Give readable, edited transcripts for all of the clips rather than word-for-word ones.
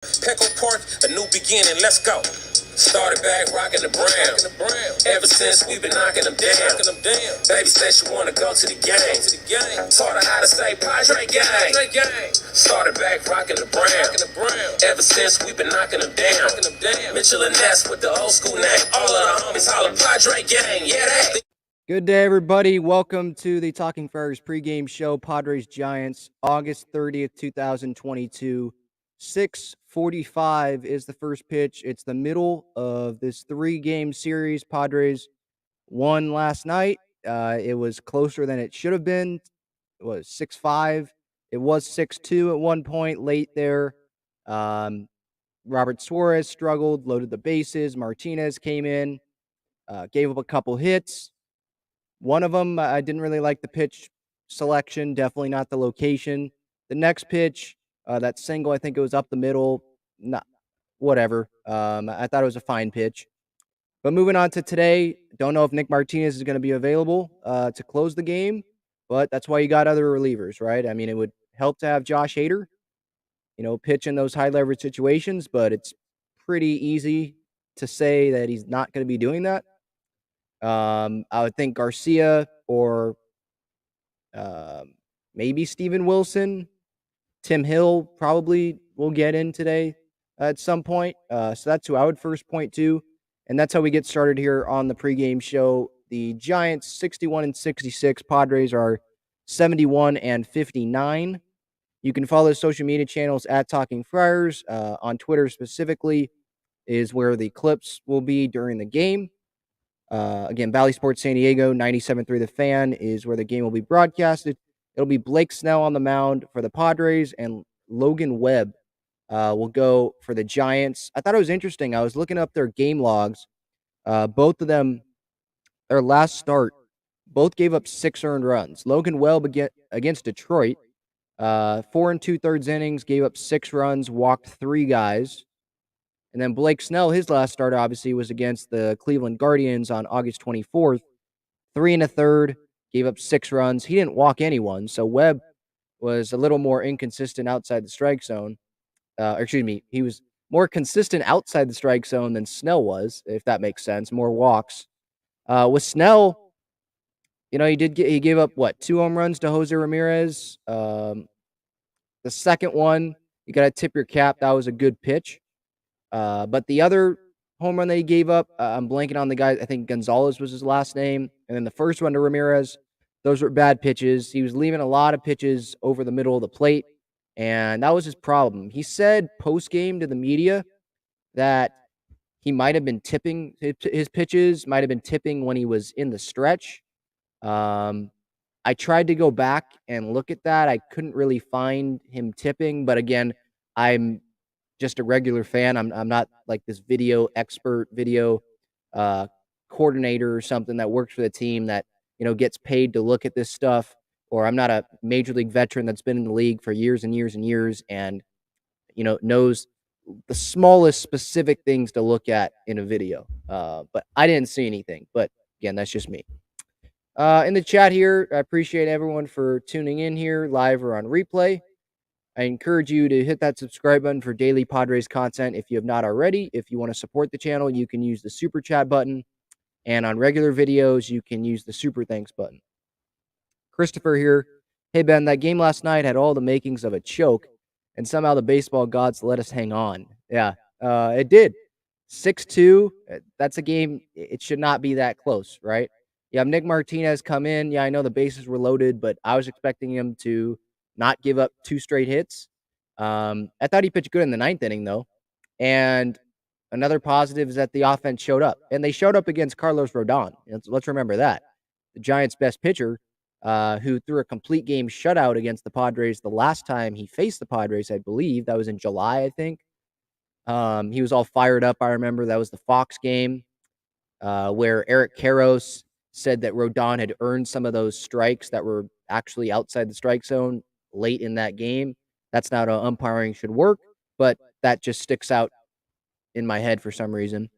Petco Park, a new beginning, let's go. Started back rocking the brown. Ever since we've been knocking them down. Baby said she wanna go to the game. Taught her how to say Padre gang. Started back rocking the brown. Ever since we've been knocking them down. Mitchell and Ness with the old school name. All of the homies holler Padre gang. Yeah, that. Good day, everybody. Welcome to the Talking Friars pregame show. Padres Giants, August 30th, 2022. 6:45 is the first pitch. It's the middle of this three-game series. Padres won last night. It was closer than it should have been. It was 6-5. It was 6-2 at one point late there. Robert Suarez struggled, loaded the bases. Martinez came in, gave up a couple hits. One of them, I didn't really like the pitch selection, definitely not the location. The next pitch, that single, I think it was up the middle, not whatever. I thought it was a fine pitch. But moving on to today, don't know if Nick Martinez is going to be available to close the game, but that's why you got other relievers, right? I mean, it would help to have Josh Hader, pitch in those high leverage situations, but it's pretty easy to say that he's not going to be doing that. I would think Garcia or maybe Steven Wilson. Tim Hill probably will get in today at some point. So that's who I would first point to. And that's how we get started here on the pregame show. The Giants 61-66. Padres are 71-59. You can follow the social media channels at Talking Friars. On Twitter specifically is where the clips will be during the game. Again, Valley Sports San Diego, 97.3 The Fan is where the game will be broadcasted. It'll be Blake Snell on the mound for the Padres, and Logan Webb will go for the Giants. I thought it was interesting. I was looking up their game logs. Both of them, their last start, both gave up 6 earned runs. Logan Webb against Detroit, 4 2/3 innings, gave up 6 runs, walked 3 guys. And then Blake Snell, his last start, obviously, was against the Cleveland Guardians on August 24th. 3 1/3, gave up 6 runs. He didn't walk anyone, so Webb was a little more inconsistent outside the strike zone. He was more consistent outside the strike zone than Snell was, if that makes sense. More walks. With Snell, he gave up, 2 home runs to Jose Ramirez. The second one, you got to tip your cap. That was a good pitch. But the other home run that he gave up, I'm blanking on the guy. I think Gonzalez was his last name. And then the first one to Ramirez, those were bad pitches. He was leaving a lot of pitches over the middle of the plate, and that was his problem. He said post-game to the media that he might have been tipping his pitches, might have been tipping when he was in the stretch. I tried to go back and look at that. I couldn't really find him tipping, but again, I'm just a regular fan. I'm not like this video expert, video coordinator or something that works for the team that, gets paid to look at this stuff. Or I'm not a major league veteran that's been in the league for years and years and years and, knows the smallest specific things to look at in a video. But I didn't see anything. But again, that's just me. In the chat here, I appreciate everyone for tuning in here live or on replay. I encourage you to hit that subscribe button for daily Padres content if you have not already. If you want to support the channel, you can use the super chat button. And on regular videos, you can use the super thanks button. Christopher here. Hey, Ben, that game last night had all the makings of a choke, and somehow the baseball gods let us hang on. Yeah, it did. 6-2, that's a game, it should not be that close, right? You have Nick Martinez come in. Yeah, I know the bases were loaded, but I was expecting him to not give up 2 straight hits. I thought he pitched good in the 9th inning, though. And another positive is that the offense showed up. And they showed up against Carlos Rodon. Let's remember that. The Giants' best pitcher, who threw a complete game shutout against the Padres the last time he faced the Padres, I believe. That was in July, I think. He was all fired up, I remember. That was the Fox game where Eric Karros said that Rodon had earned some of those strikes that were actually outside the strike zone late in that game. That's not how umpiring should work, but that just sticks out in my head for some reason.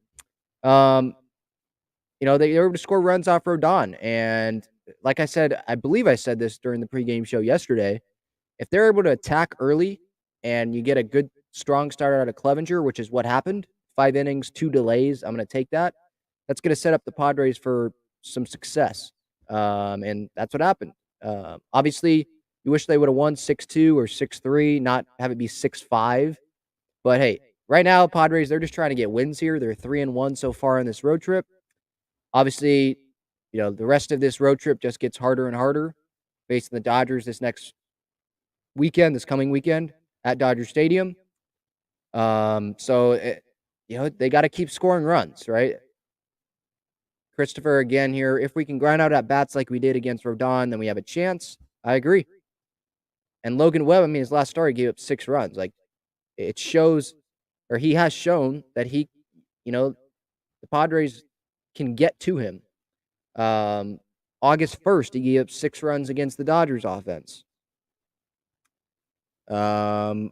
They were able to score runs off Rodon, and like I said, I believe I said this during the pregame show yesterday, if they're able to attack early and you get a good strong start out of Clevenger, which is what happened. 5 innings, 2 delays. I'm going to take that. That's going to set up the Padres for some success. And that's what happened. Obviously, you wish they would have won 6-2 or 6-3, not have it be 6-5. But hey, right now, Padres, they're just trying to get wins here. They're 3-1 so far on this road trip. Obviously, the rest of this road trip just gets harder and harder. Facing the Dodgers this coming weekend at Dodger Stadium. They got to keep scoring runs, right? Christopher, again here, if we can grind out at bats like we did against Rodon, then we have a chance. I agree. And Logan Webb, his last start, he gave up 6 runs. Like, it shows, or he has shown that the Padres can get to him. August 1st, he gave up 6 runs against the Dodgers offense. On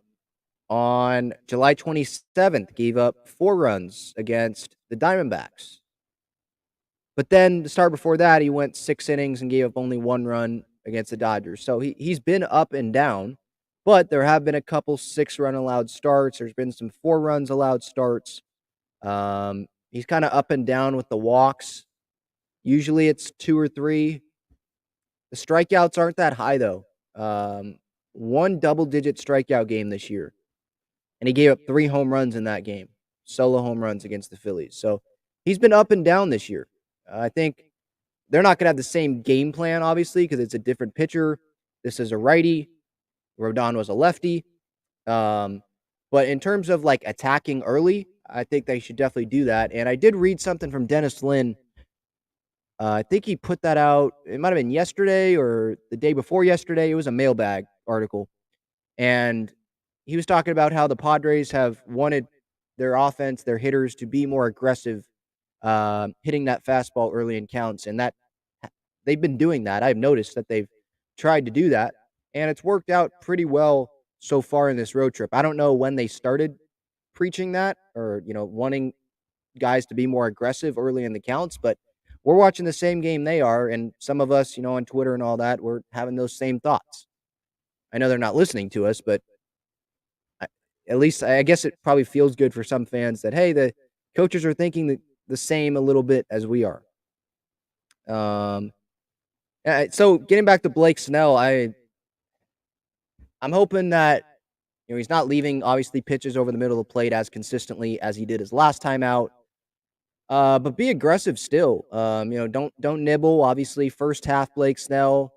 July 27th, gave up 4 runs against the Diamondbacks. But then the start before that, he went 6 innings and gave up only 1 run against the Dodgers. So he's been up and down, but there have been a couple 6-run allowed starts. There's been some 4 runs allowed starts. He's kind of up and down with the walks. Usually it's 2 or 3. The strikeouts aren't that high, though. 1 double-digit strikeout game this year. And he gave up 3 home runs in that game. Solo home runs against the Phillies. So he's been up and down this year. I think they're not going to have the same game plan, obviously, because it's a different pitcher. This is a righty. Rodon was a lefty. But in terms of, attacking early, I think they should definitely do that. And I did read something from Dennis Lin. I think he put that out. It might have been yesterday or the day before yesterday. It was a mailbag article. And he was talking about how the Padres have wanted their offense, their hitters, to be more aggressive, hitting that fastball early in counts. And that they've been doing that. I've noticed that they've tried to do that. And it's worked out pretty well so far in this road trip. I don't know when they started preaching that or, wanting guys to be more aggressive early in the counts, but we're watching the same game they are. And some of us, on Twitter and all that, we're having those same thoughts. I know they're not listening to us, but at least I guess it probably feels good for some fans that, hey, the coaches are thinking the same a little bit as we are. So getting back to Blake Snell, I'm hoping that he's not leaving obviously pitches over the middle of the plate as consistently as he did his last time out. But be aggressive still. Don't nibble. Obviously, first half Blake Snell,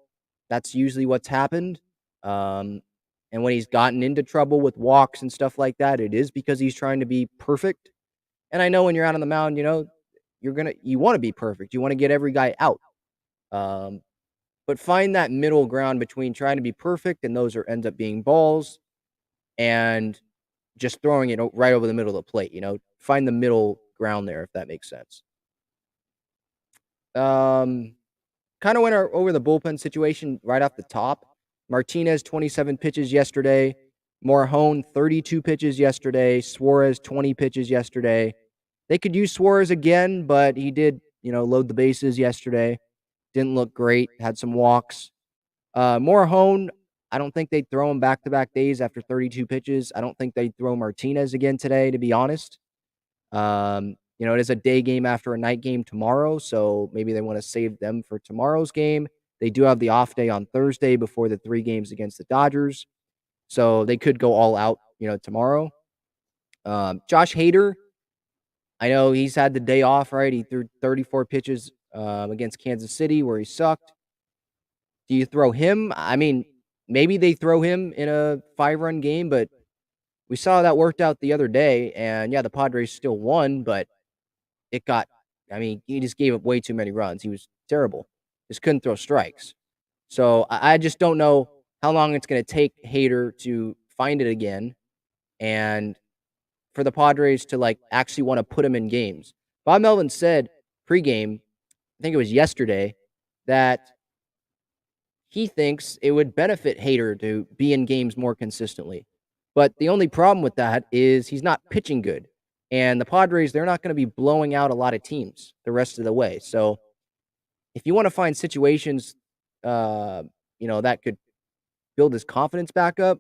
that's usually what's happened. And when he's gotten into trouble with walks and stuff like that, it is because he's trying to be perfect. And I know when you're out on the mound, you want to be perfect. You want to get every guy out. But find that middle ground between trying to be perfect and those end up being balls and just throwing it right over the middle of the plate. Find the middle ground there, if that makes sense. Kind of went over the bullpen situation right off the top. Martinez, 27 pitches yesterday. Morhone, 32 pitches yesterday. Suarez, 20 pitches yesterday. They could use Suarez again, but he did, load the bases yesterday. Didn't look great. Had some walks. Morhone, I don't think they'd throw him back-to-back days after 32 pitches. I don't think they'd throw Martinez again today, to be honest. It is a day game after a night game tomorrow, so maybe they want to save them for tomorrow's game. They do have the off day on Thursday before the 3 games against the Dodgers, so they could go all out, tomorrow. Josh Hader, I know he's had the day off, right? He threw 34 pitches against Kansas City where he sucked. Do you throw him? Maybe they throw him in a 5-run game, but we saw that worked out the other day, and yeah, the Padres still won, but he just gave up way too many runs. He was terrible. Just couldn't throw strikes. So I just don't know how long it's going to take Hader to find it again and for the Padres to, actually want to put him in games. Bob Melvin said pregame, I think it was yesterday, that he thinks it would benefit Hader to be in games more consistently. But the only problem with that is he's not pitching good. And the Padres, they're not going to be blowing out a lot of teams the rest of the way. So if you want to find situations, that could build his confidence back up,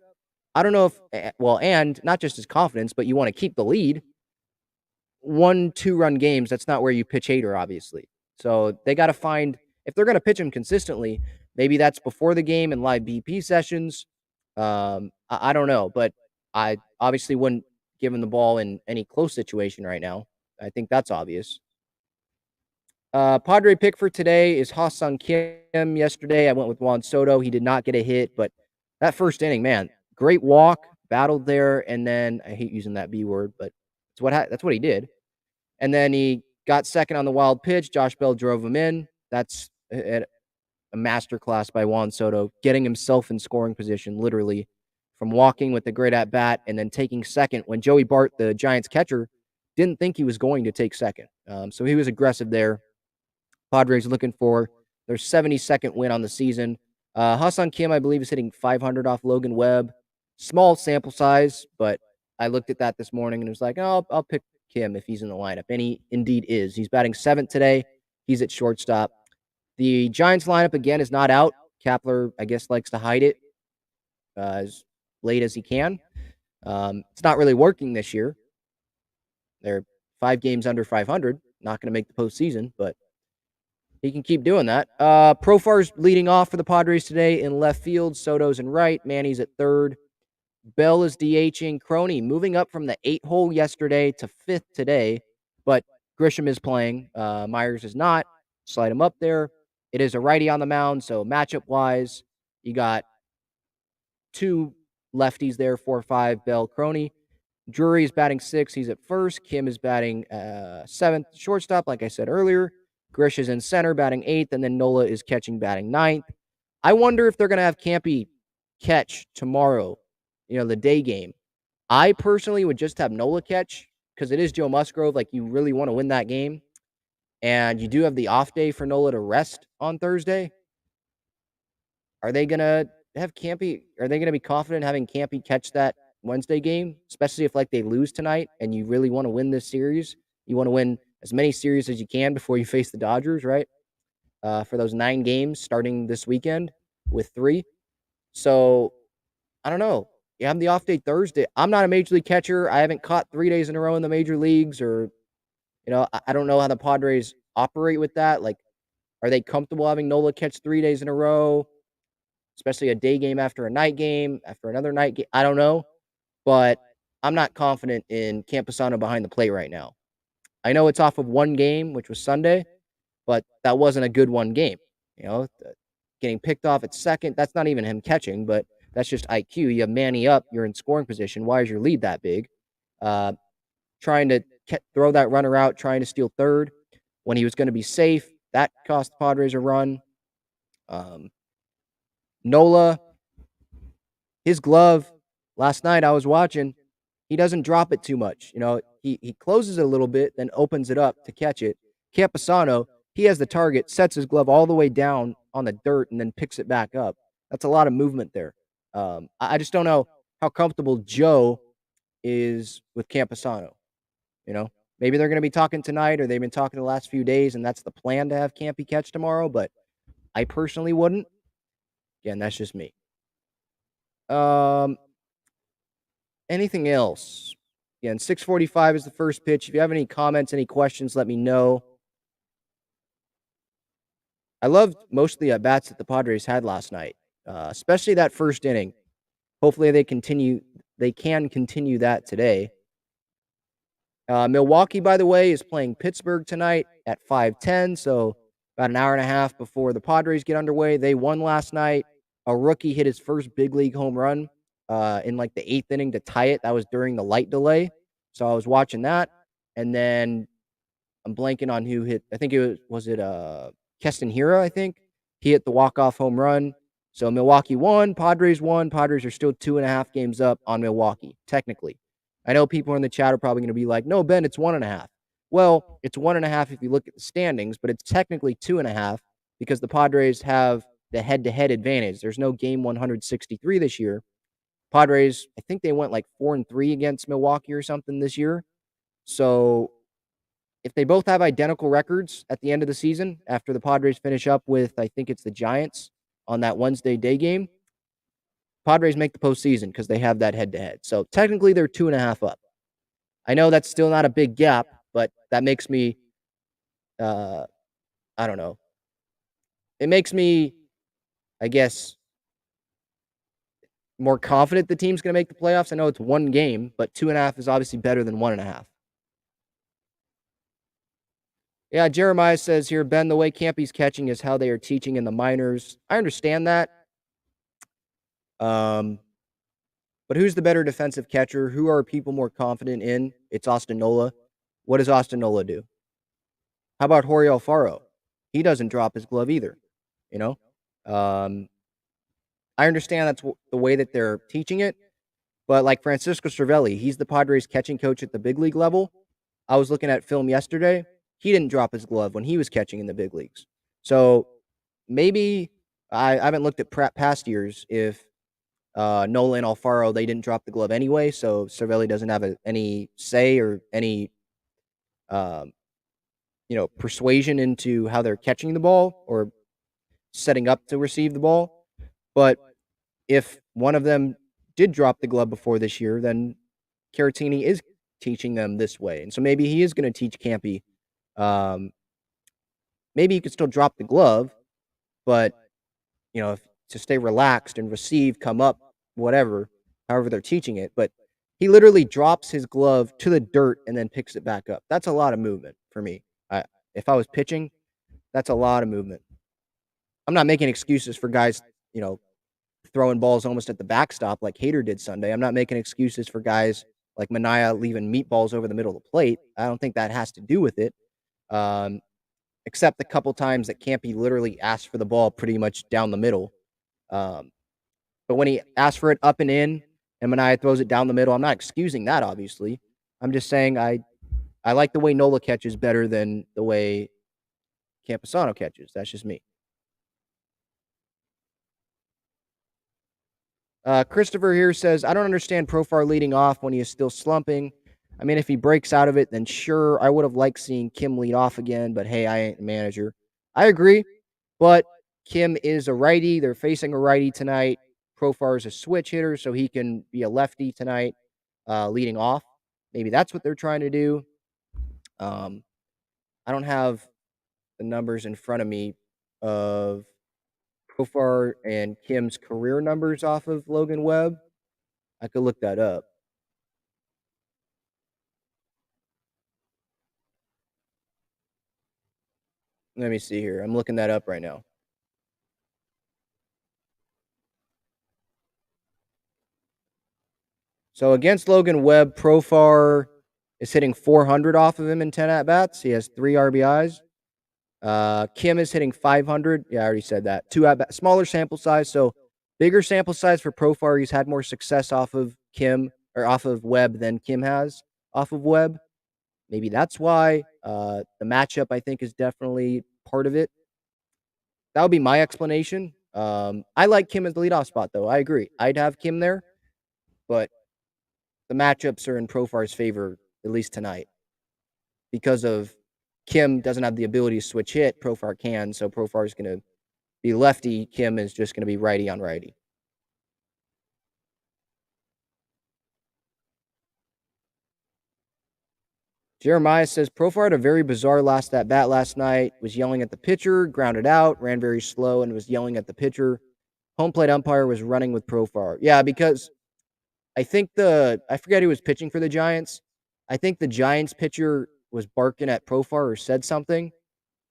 I don't know if, well, and not just his confidence, but you want to keep the lead. 1-2 run games, that's not where you pitch Hader, obviously. So they got to find, if they're going to pitch him consistently, maybe that's before the game in live BP sessions. I don't know, but I obviously wouldn't give him the ball in any close situation right now. I think that's obvious. Padre pick for today is Ha-Seong Kim. Yesterday, I went with Juan Soto. He did not get a hit, but that first inning, man, great walk, battled there, and then I hate using that B word, but that's what he did. And then he got second on the wild pitch. Josh Bell drove him in. That's a masterclass by Juan Soto, getting himself in scoring position, literally, from walking with a great at bat and then taking second when Joey Bart, the Giants catcher, didn't think he was going to take second. So he was aggressive there. Padres looking for their 72nd win on the season. Ha-Seong Kim, I believe, is hitting 500 off Logan Webb. Small sample size, but I looked at that this morning and was like, oh, I'll pick Kim if he's in the lineup. And he indeed is. He's batting 7th today. He's at shortstop. The Giants lineup, again, is not out. Kapler, I guess, likes to hide it as late as he can. It's not really working this year. They're 5 games under 500. Not going to make the postseason, but he can keep doing that. Profar's leading off for the Padres today in left field. Soto's in right. Manny's at third. Bell is DHing. Crony moving up from the 8-hole yesterday to 5th today, but Grisham is playing. Myers is not. Slide him up there. It is a righty on the mound, so matchup-wise, you got 2 lefties there, 4-5, Bell, Crony. Drury is batting 6th. He's at first. Kim is batting 7th. Shortstop, like I said earlier. Grish is in center, batting 8th, and then Nola is catching, batting 9th. I wonder if they're going to have Campy catch tomorrow, the day game. I personally would just have Nola catch because it is Joe Musgrove. Like, you really want to win that game. And you do have the off day for Nola to rest on Thursday. Are they going to have Campy? Are they going to be confident having Campy catch that Wednesday game, especially if they lose tonight and you really want to win this series? You want to win as many series as you can before you face the Dodgers, right? For those 9 games starting this weekend with 3. So I don't know. You have the off day Thursday. I'm not a major league catcher. I haven't caught 3 days in a row in the major leagues, or I don't know how the Padres operate with that. Like, are they comfortable having Nola catch 3 days in a row, especially a day game after a night game, after another night game? I don't know, but I'm not confident in Campusano behind the plate right now. I know it's off of 1 game, which was Sunday, but that wasn't a good 1 game. Getting picked off at second, that's not even him catching, but that's just IQ. You have Manny up, you're in scoring position. Why is your lead that big? Trying to throw that runner out, trying to steal third when he was going to be safe. That cost the Padres a run. Nola, his glove, last night I was watching, he doesn't drop it too much. He closes it a little bit, then opens it up to catch it. Campusano, he has the target, sets his glove all the way down on the dirt, and then picks it back up. That's a lot of movement there. I just don't know how comfortable Joe is with Campusano. Maybe they're going to be talking tonight, or they've been talking the last few days, and that's the plan to have Campy catch tomorrow, but I personally wouldn't. Again, that's just me. Anything else? Again, 6:45 is the first pitch. If you have any comments, any questions, let me know. I loved most of the at-bats that the Padres had last night, especially that first inning. Hopefully they can continue that today. Milwaukee, by the way, is playing Pittsburgh tonight at 5:10, so about an hour and a half before the Padres get underway. They won last night. A rookie hit his first big league home run in the 8th inning to tie it. That was during the light delay, so I was watching that. And then I'm blanking on who hit. I think it was Keston Hiura, I think. He hit the walk-off home run. So Milwaukee won. Padres won. Padres are still 2.5 games up on Milwaukee, technically. I know people in the chat are probably going to be like, no, Ben, it's 1.5. Well, it's 1.5 if you look at the standings, but it's technically 2.5 because the Padres have the head-to-head advantage. There's no game 163 this year. Padres, I think they went 4-3 against Milwaukee or something this year. So if they both have identical records at the end of the season, after the Padres finish up with, I think it's the Giants on that Wednesday day game, Padres make the postseason because they have that head-to-head. So technically, they're 2.5 up. I know that's still not a big gap, but that makes me, I don't know. It makes me, I guess, more confident the team's going to make the playoffs. I know it's one game, but 2.5 is obviously better than 1.5. Yeah, Jeremiah says here, Ben, the way Campy's catching is how they are teaching in the minors. I understand that. But who's the better defensive catcher? Who are people more confident in? It's Austin Nola. What does Austin Nola do? How about Jorge Alfaro? He doesn't drop his glove either. You know, um, I understand that's the way that they're teaching it, but like Francisco Cervelli, he's the Padres catching coach at the big league level. I was looking at film yesterday. He didn't drop his glove when he was catching in the big leagues. So maybe I haven't looked at past years if Nola and Alfaro, they didn't drop the glove anyway, so Cervelli doesn't have any say or any, um, persuasion into how they're catching the ball or setting up to receive the ball. But if one of them did drop the glove before this year, then Caratini is teaching them this way, and so maybe he is going to teach Campy. Um, maybe you could still drop the glove, but if to stay relaxed and receive, come up, whatever, however they're teaching it. But he literally drops his glove to the dirt and then picks it back up. That's a lot of movement for me. If I was pitching, that's a lot of movement. I'm not making excuses for guys, throwing balls almost at the backstop like Hader did Sunday. I'm not making excuses for guys like Manaea leaving meatballs over the middle of the plate. I don't think that has to do with it. Except the couple times that Campy literally asked for the ball pretty much down the middle. But when he asks for it up and in, and Manaea throws it down the middle, I'm not excusing that, obviously. I'm just saying I like the way Nola catches better than the way Campusano catches. That's just me. Christopher here says, I don't understand Profar leading off when he is still slumping. I mean, if he breaks out of it, then sure, I would have liked seeing Kim lead off again, but hey, I ain't the manager. I agree, but Kim is a righty. They're facing a righty tonight. Profar is a switch hitter, so he can be a lefty tonight, leading off. Maybe that's what they're trying to do. I don't have the numbers in front of me of Profar and Kim's career numbers off of Logan Webb. I could look that up. Let me see here. I'm looking that up right now. So against Logan Webb, Profar is hitting 400 off of him in 10 at-bats. He has 3 RBIs. Kim is hitting 500. Yeah, I already said that. 2 at-bats. Smaller sample size, so bigger sample size for Profar. He's had more success off of Kim or off of Webb than Kim has off of Webb. Maybe that's why. The matchup, I think, is definitely part of it. That would be my explanation. I like Kim as the leadoff spot, though. I agree. I'd have Kim there, but the matchups are in Profar's favor, at least tonight. Because of Kim doesn't have the ability to switch hit, Profar can, so Profar is going to be lefty. Kim is just going to be righty on righty. Jeremiah says, Profar had a very bizarre last at bat last night, was yelling at the pitcher, grounded out, ran very slow, and was yelling at the pitcher. Home plate umpire was running with Profar. Yeah, because I think I forget who was pitching for the Giants. I think the Giants pitcher was barking at Profar or said something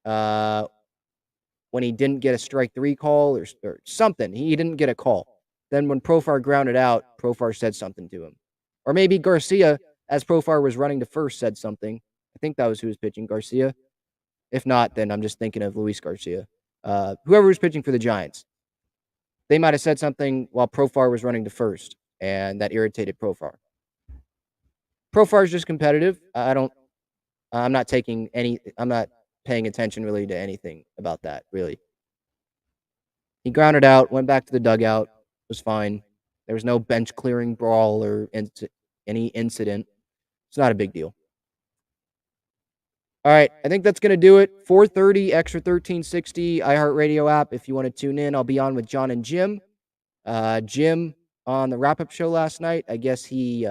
when he didn't get a strike 3 call or something. He didn't get a call. Then when Profar grounded out, Profar said something to him. Or maybe Garcia, as Profar was running to first, said something. I think that was who was pitching, Garcia. If not, then I'm just thinking of Luis Garcia. Whoever was pitching for the Giants. They might have said something while Profar was running to first, and that irritated Profar. Profar is just competitive. I'm not paying attention really to anything about that, really. He grounded out, went back to the dugout, was fine. There was no bench clearing brawl or any incident. It's not a big deal. All right, I think that's going to do it. 4:30, Extra 1360, iHeartRadio app. If you want to tune in, I'll be on with John and Jim. Jim on the wrap-up show last night. I guess he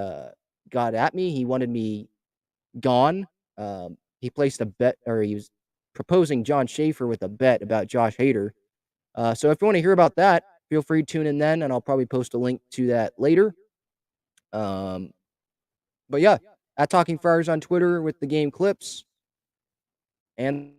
got at me. He wanted me gone. He placed a bet, or he was proposing John Schaefer with a bet about Josh Hader. So if you want to hear about that, feel free to tune in then, and I'll probably post a link to that later. But yeah, at Talking Friars on Twitter with the game clips and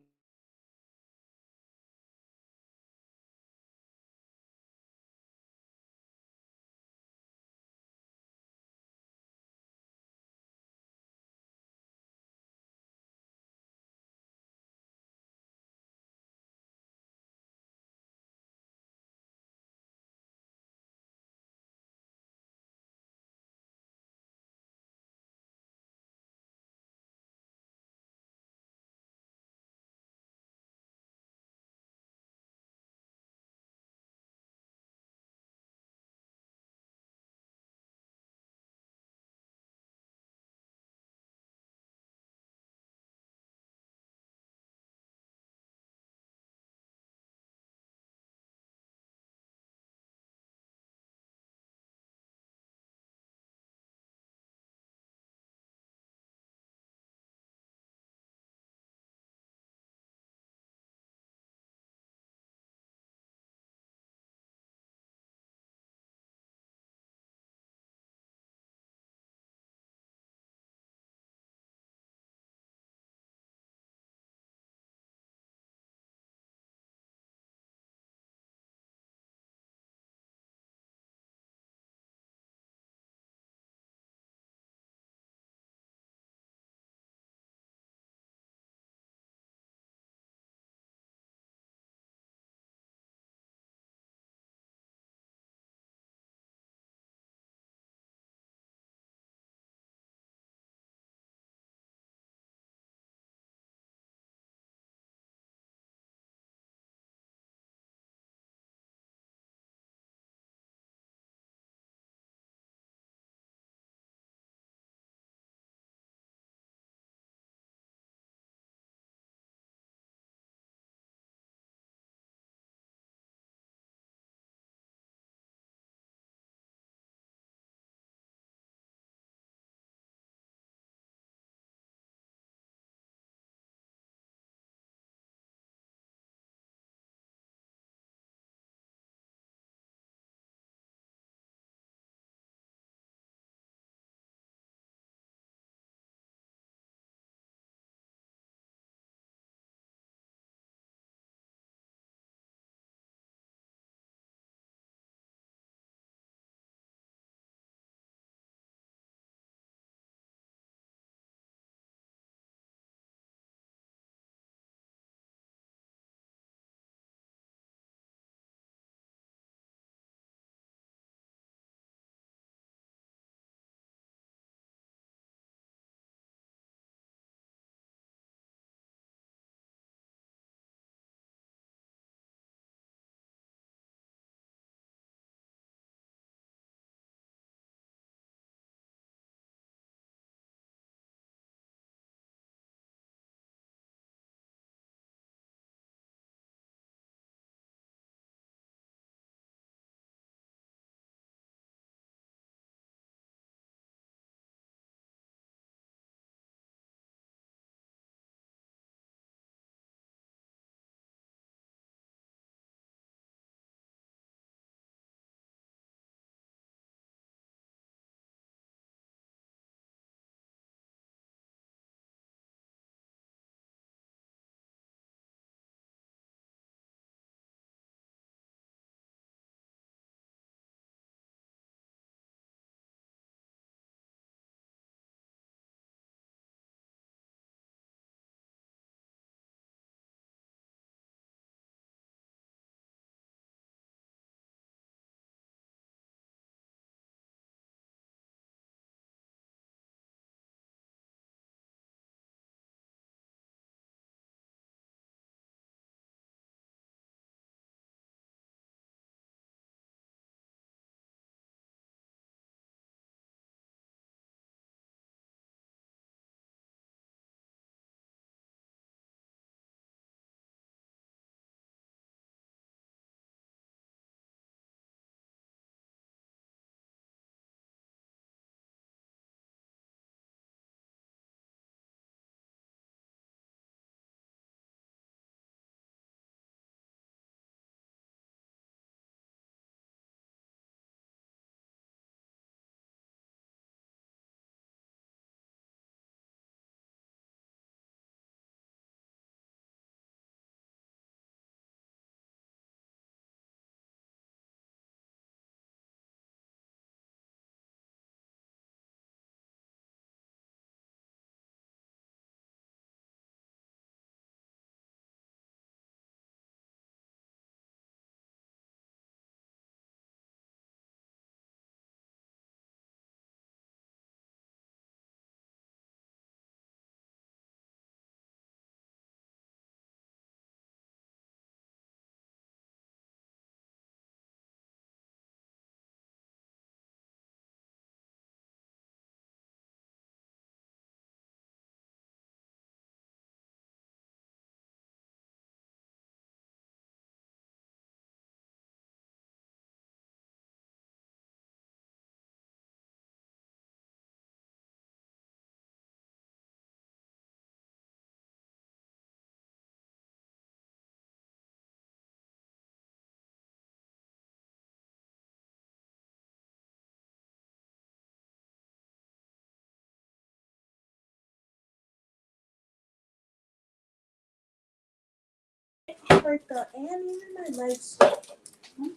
Hurt the and even my legs.